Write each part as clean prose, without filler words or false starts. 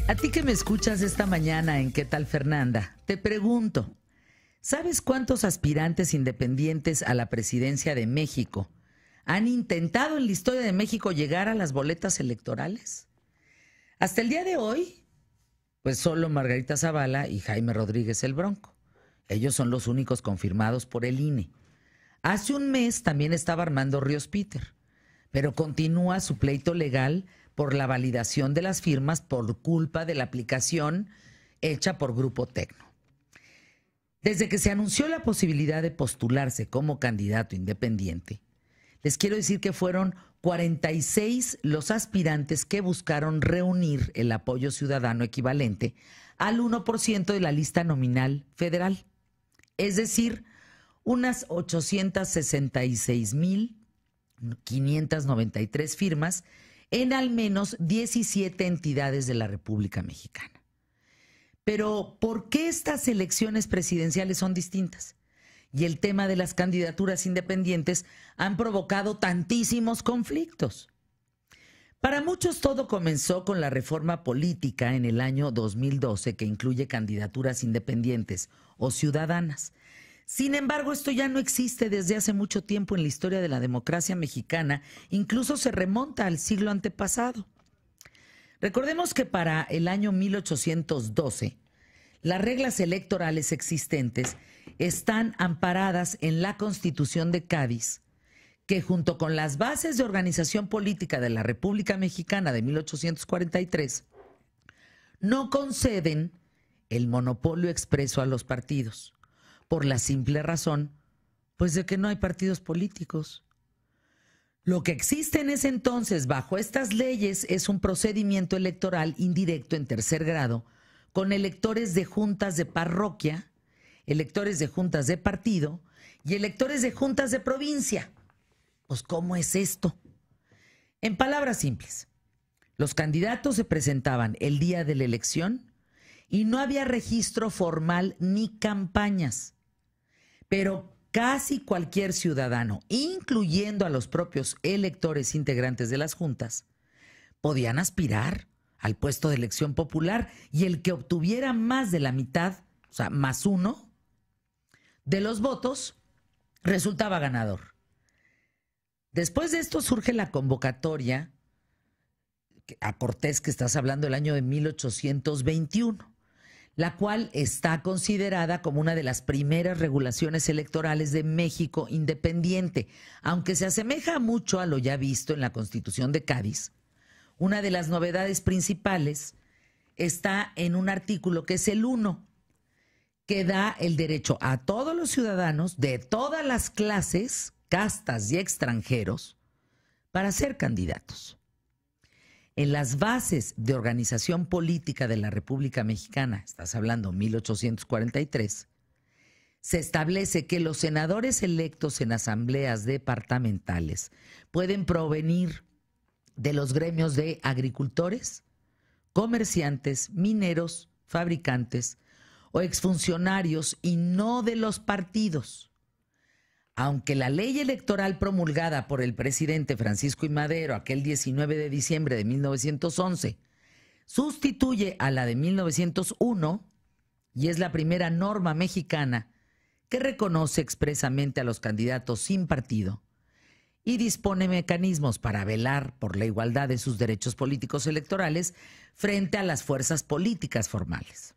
A ti que me escuchas esta mañana en ¿Qué tal, Fernanda? Te pregunto, ¿sabes cuántos aspirantes independientes a la presidencia de México han intentado en la historia de México llegar a las boletas electorales? Hasta el día de hoy, pues solo Margarita Zavala y Jaime Rodríguez el Bronco. Ellos son los únicos confirmados por el INE. Hace un mes también estaba Armando Ríos Peter, pero continúa su pleito legal por la validación de las firmas por culpa de la aplicación hecha por Grupo Tecno. Desde que se anunció la posibilidad de postularse como candidato independiente, les quiero decir que fueron 46 los aspirantes que buscaron reunir el apoyo ciudadano equivalente al 1% de la lista nominal federal, es decir, unas 866,593 firmas en al menos 17 entidades de la República Mexicana. Pero, ¿por qué estas elecciones presidenciales son distintas? Y el tema de las candidaturas independientes han provocado tantísimos conflictos. Para muchos todo comenzó con la reforma política en el año 2012, que incluye candidaturas independientes o ciudadanas. Sin embargo, esto ya no existe desde hace mucho tiempo en la historia de la democracia mexicana, incluso se remonta al siglo antepasado. Recordemos que para el año 1812, las reglas electorales existentes están amparadas en la Constitución de Cádiz, que junto con las bases de organización política de la República Mexicana de 1843, no conceden el monopolio expreso a los partidos, por la simple razón, pues, de que no hay partidos políticos. Lo que existe en ese entonces bajo estas leyes es un procedimiento electoral indirecto en tercer grado con electores de juntas de parroquia, electores de juntas de partido y electores de juntas de provincia. Pues, ¿cómo es esto? En palabras simples, los candidatos se presentaban el día de la elección y no había registro formal ni campañas. Pero casi cualquier ciudadano, incluyendo a los propios electores integrantes de las juntas, podían aspirar al puesto de elección popular y el que obtuviera más de la mitad, o sea, más uno, de los votos, resultaba ganador. Después de esto surge la convocatoria a Cortés, que estás hablando del año de 1821. La cual está considerada como una de las primeras regulaciones electorales de México independiente, aunque se asemeja mucho a lo ya visto en la Constitución de Cádiz. Una de las novedades principales está en un artículo que es el 1, que da el derecho a todos los ciudadanos de todas las clases, castas y extranjeros para ser candidatos. En las bases de organización política de la República Mexicana, estás hablando 1843, se establece que los senadores electos en asambleas departamentales pueden provenir de los gremios de agricultores, comerciantes, mineros, fabricantes o exfuncionarios y no de los partidos. Aunque la ley electoral promulgada por el presidente Francisco I. Madero aquel 19 de diciembre de 1911 sustituye a la de 1901 y es la primera norma mexicana que reconoce expresamente a los candidatos sin partido y dispone mecanismos para velar por la igualdad de sus derechos políticos electorales frente a las fuerzas políticas formales.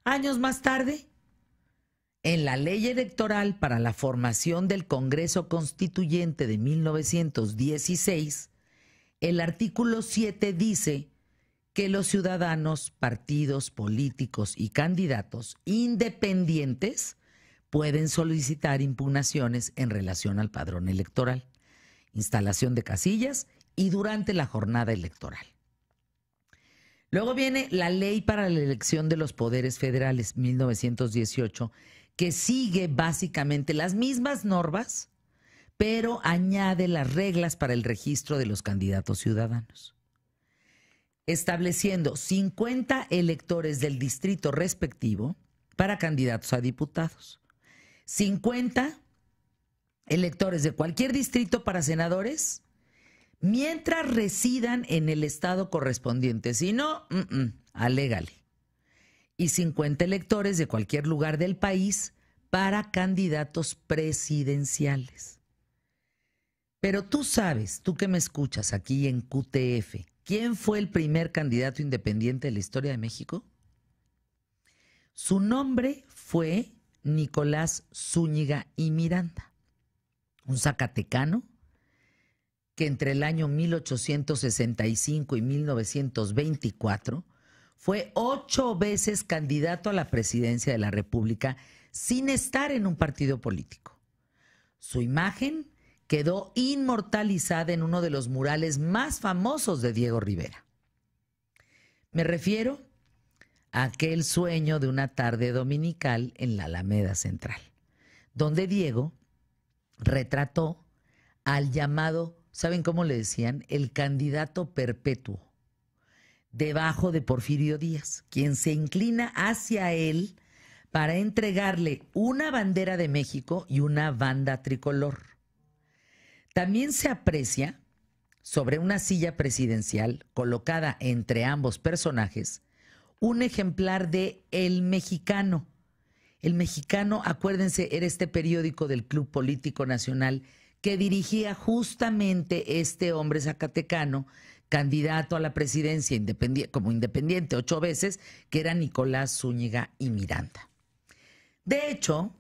Años más tarde, en la ley electoral para la formación del Congreso Constituyente de 1916, el artículo 7 dice que los ciudadanos, partidos políticos y candidatos independientes pueden solicitar impugnaciones en relación al padrón electoral, instalación de casillas y durante la jornada electoral. Luego viene la Ley para la Elección de los Poderes Federales, 1918, que sigue básicamente las mismas normas, pero añade las reglas para el registro de los candidatos ciudadanos, estableciendo 50 electores del distrito respectivo para candidatos a diputados, 50 electores de cualquier distrito para senadores, mientras residan en el estado correspondiente. Si no, alégale. Y 50 electores de cualquier lugar del país para candidatos presidenciales. Pero tú sabes, tú que me escuchas aquí en QTF, ¿quién fue el primer candidato independiente de la historia de México? Su nombre fue Nicolás Zúñiga y Miranda, un zacatecano que entre el año 1865 y 1924 fue 8 veces candidato a la presidencia de la República sin estar en un partido político. Su imagen quedó inmortalizada en uno de los murales más famosos de Diego Rivera. Me refiero a aquel sueño de una tarde dominical en la Alameda Central, donde Diego retrató al llamado, ¿saben cómo le decían? El candidato perpetuo, debajo de Porfirio Díaz, quien se inclina hacia él para entregarle una bandera de México y una banda tricolor. También se aprecia, sobre una silla presidencial colocada entre ambos personajes, un ejemplar de El Mexicano. El Mexicano, acuérdense, era este periódico del Club Político Nacional que dirigía justamente este hombre zacatecano, candidato a la presidencia como independiente 8 veces, que era Nicolás Zúñiga y Miranda. De hecho,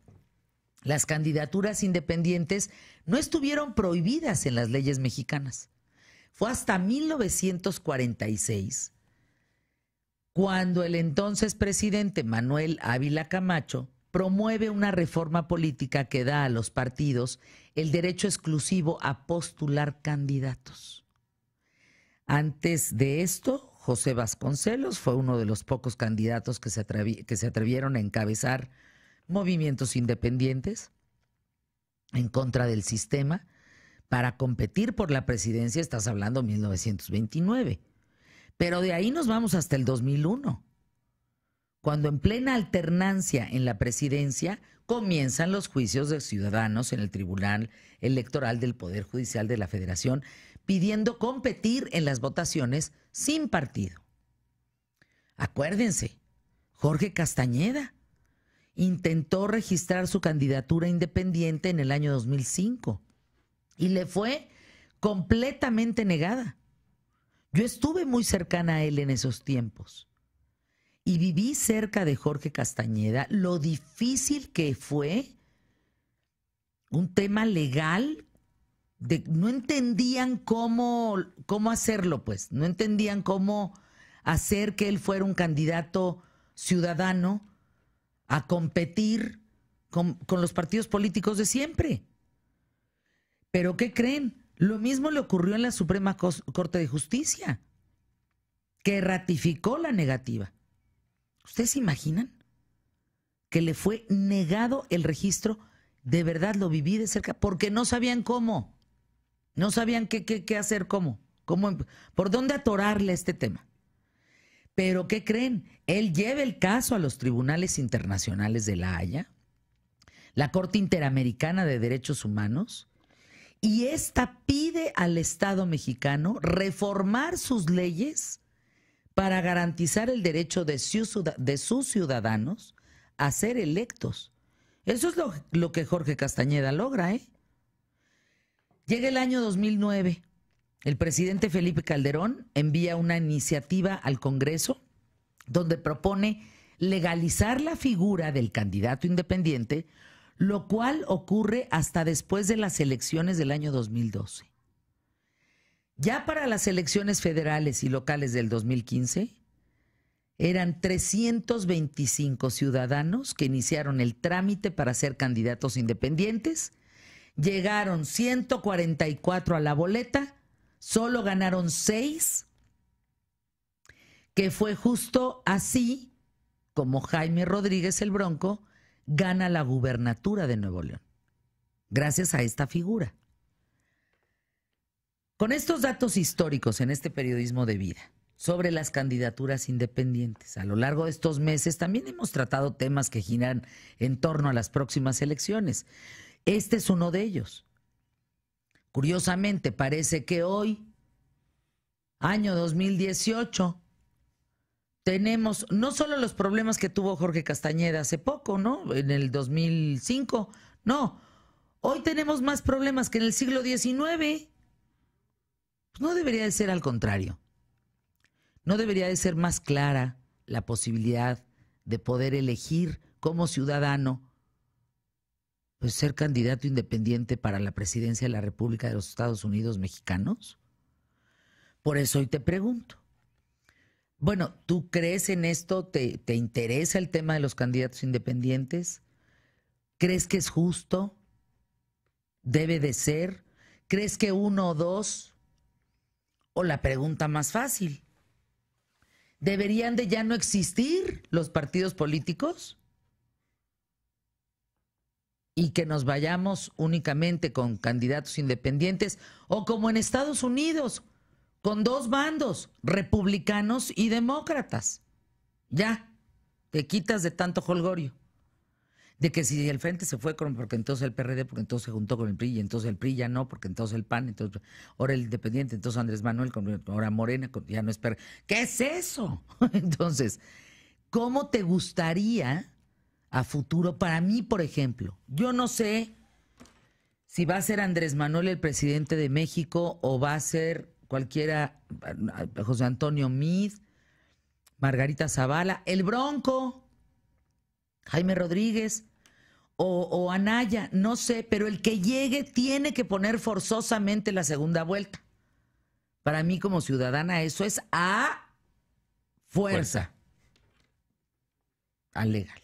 las candidaturas independientes no estuvieron prohibidas en las leyes mexicanas. Fue hasta 1946 cuando el entonces presidente Manuel Ávila Camacho promueve una reforma política que da a los partidos el derecho exclusivo a postular candidatos. Antes de esto, José Vasconcelos fue uno de los pocos candidatos que se atrevieron a encabezar movimientos independientes en contra del sistema para competir por la presidencia. Estás hablando de 1929. Pero de ahí nos vamos hasta el 2001, cuando en plena alternancia en la presidencia comienzan los juicios de ciudadanos en el Tribunal Electoral del Poder Judicial de la Federación, pidiendo competir en las votaciones sin partido. Acuérdense, Jorge Castañeda intentó registrar su candidatura independiente en el año 2005 y le fue completamente negada. Yo estuve muy cercana a él en esos tiempos y viví cerca de Jorge Castañeda lo difícil que fue un tema legal. No entendían cómo hacerlo, pues. No entendían cómo hacer que él fuera un candidato ciudadano a competir con los partidos políticos de siempre. ¿Pero qué creen? Lo mismo le ocurrió en la Suprema Corte de Justicia, que ratificó la negativa. ¿Ustedes se imaginan que le fue negado el registro? De verdad lo viví de cerca porque no sabían cómo. No sabían qué hacer, cómo, por dónde atorarle este tema. Pero ¿qué creen? Él lleva el caso a los tribunales internacionales de La Haya, la Corte Interamericana de Derechos Humanos, y esta pide al Estado mexicano reformar sus leyes para garantizar el derecho de sus ciudadanos a ser electos. Eso es lo que Jorge Castañeda logra, ¿eh? Llega el año 2009, el presidente Felipe Calderón envía una iniciativa al Congreso donde propone legalizar la figura del candidato independiente, lo cual ocurre hasta después de las elecciones del año 2012. Ya para las elecciones federales y locales del 2015, eran 325 ciudadanos que iniciaron el trámite para ser candidatos independientes. Llegaron 144 a la boleta, solo ganaron 6, que fue justo así como Jaime Rodríguez el Bronco gana la gubernatura de Nuevo León, gracias a esta figura. Con estos datos históricos en este periodismo de vida sobre las candidaturas independientes, a lo largo de estos meses también hemos tratado temas que giran en torno a las próximas elecciones. Este es uno de ellos. Curiosamente, parece que hoy, año 2018, tenemos no solo los problemas que tuvo Jorge Castañeda hace poco, ¿no? En el 2005, no. Hoy tenemos más problemas que en el siglo XIX. Pues no debería de ser al contrario. No debería de ser más clara la posibilidad de poder elegir como ciudadano, pues ser candidato independiente para la presidencia de la República de los Estados Unidos mexicanos. Por eso hoy te pregunto. Bueno, ¿tú crees en esto? ¿Te interesa el tema de los candidatos independientes? ¿Crees que es justo? ¿Debe de ser? ¿Crees que uno o dos? O la pregunta más fácil, ¿deberían de ya no existir los partidos políticos? Y que nos vayamos únicamente con candidatos independientes, o como en Estados Unidos, con dos bandos, republicanos y demócratas. Ya, te quitas de tanto jolgorio. De que si el Frente se fue porque entonces el PRD, porque entonces se juntó con el PRI, y entonces el PRI ya no, porque entonces el PAN, entonces ahora el Independiente, entonces Andrés Manuel, ahora Morena, ya no es PRD. ¿Qué es eso? Entonces, ¿cómo te gustaría a futuro? Para mí, por ejemplo, yo no sé si va a ser Andrés Manuel el presidente de México o va a ser cualquiera, José Antonio Meade, Margarita Zavala, el Bronco, Jaime Rodríguez o Anaya, no sé, pero el que llegue tiene que poner forzosamente la segunda vuelta. Para mí como ciudadana eso es a fuerza. A legal.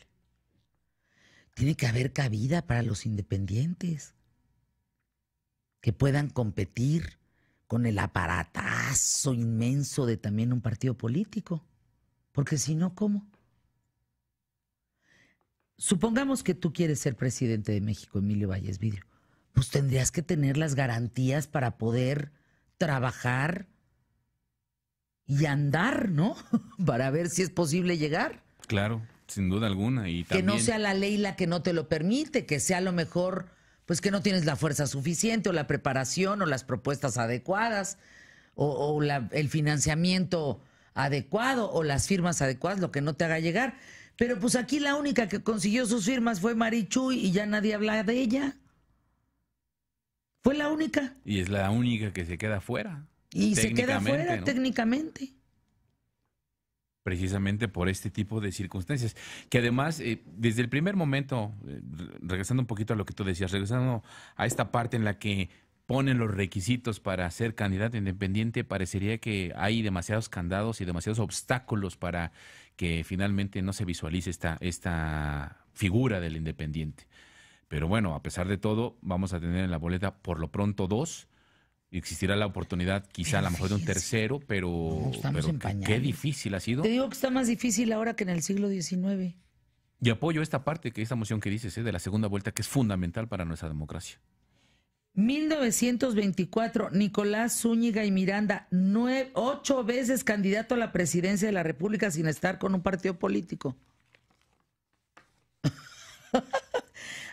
Tiene que haber cabida para los independientes que puedan competir con el aparatazo inmenso de también un partido político. Porque si no, ¿cómo? Supongamos que tú quieres ser presidente de México, Emilio Valles Vidrio. Pues tendrías que tener las garantías para poder trabajar y andar, ¿no? Para ver si es posible llegar. Claro, sin duda alguna. Y también... Que no sea la ley la que no te lo permite, que sea a lo mejor, pues que no tienes la fuerza suficiente o la preparación o las propuestas adecuadas o el financiamiento adecuado o las firmas adecuadas, lo que no te haga llegar. Pero pues aquí la única que consiguió sus firmas fue Marichuy y ya nadie habla de ella. Fue la única. Y es la única que se queda fuera. Y se queda fuera, ¿no? Técnicamente. Precisamente por este tipo de circunstancias. Que además, desde el primer momento, regresando un poquito a lo que tú decías, regresando a esta parte en la que ponen los requisitos para ser candidato independiente, parecería que hay demasiados candados y demasiados obstáculos para que finalmente no se visualice esta figura del independiente. Pero bueno, a pesar de todo, vamos a tener en la boleta por lo pronto 2. Existirá la oportunidad quizá a lo mejor de un tercero, pero, qué difícil ha sido. Te digo que está más difícil ahora que en el siglo XIX. Y apoyo esta parte, esta moción que dices, de la segunda vuelta, que es fundamental para nuestra democracia. 1924, Nicolás Zúñiga y Miranda, 8 veces candidato a la presidencia de la República sin estar con un partido político.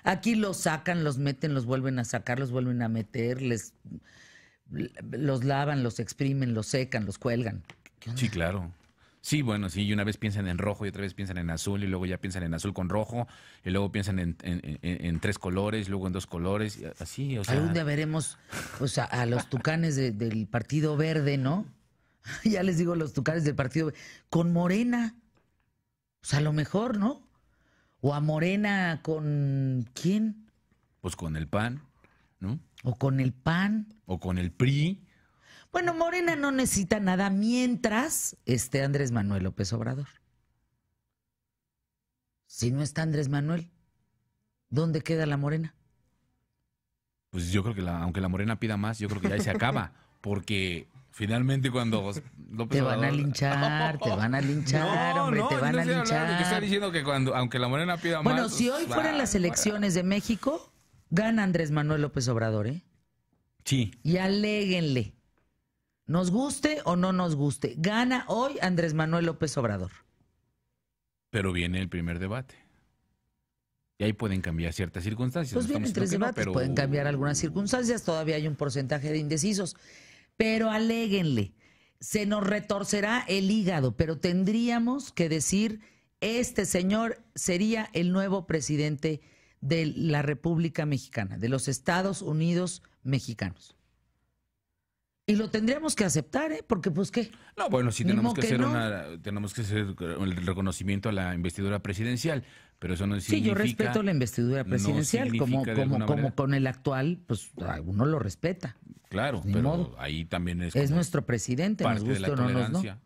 Aquí los sacan, los meten, los vuelven a sacar, los vuelven a meter, los lavan, los exprimen, los secan, los cuelgan. Sí, claro. Sí, bueno, sí, y una vez piensan en rojo y otra vez piensan en azul y luego ya piensan en azul con rojo y luego piensan en 3 colores, luego en 2 colores, y así, o sea... Algún día veremos a los tucanes del Partido Verde, ¿no? Ya les digo, los tucanes del Partido Verde, con Morena, a lo mejor, ¿no? O a Morena con... ¿quién? Pues con el PAN, ¿no? O con el PAN. O con el PRI. Bueno, Morena no necesita nada mientras esté Andrés Manuel López Obrador. Si no está Andrés Manuel, ¿dónde queda la Morena? Pues yo creo que aunque la Morena pida más, yo creo que ya ahí se acaba. Porque finalmente cuando López te van Obrador... a linchar, te van a linchar, hombre, te van a linchar. Que está diciendo que aunque la Morena pida más... Bueno, si hoy fueran las elecciones de México, gana Andrés Manuel López Obrador, ¿eh? Sí. Y aléguenle. Nos guste o no nos guste, gana hoy Andrés Manuel López Obrador. Pero viene el primer debate. Y ahí pueden cambiar ciertas circunstancias. Pues No bien, estamos en tres diciendo que no, debates pero pueden cambiar algunas circunstancias, todavía hay un porcentaje de indecisos. Pero aléguenle, se nos retorcerá el hígado, pero tendríamos que decir, este señor sería el nuevo presidente de la República Mexicana, de los Estados Unidos mexicanos. Y lo tendríamos que aceptar, ¿eh? Porque pues ¿qué? No, bueno, sí Ni tenemos modo que que hacer no. tenemos que hacer el reconocimiento a la investidura presidencial, pero eso no Sí, yo significa. respeto la investidura presidencial, significa como, de como, alguna como manera. con el actual, pues uno lo respeta. Claro, Ni pero modo. ahí también es Es como nuestro presidente, nos parte de la guste o no nos no. tolerancia.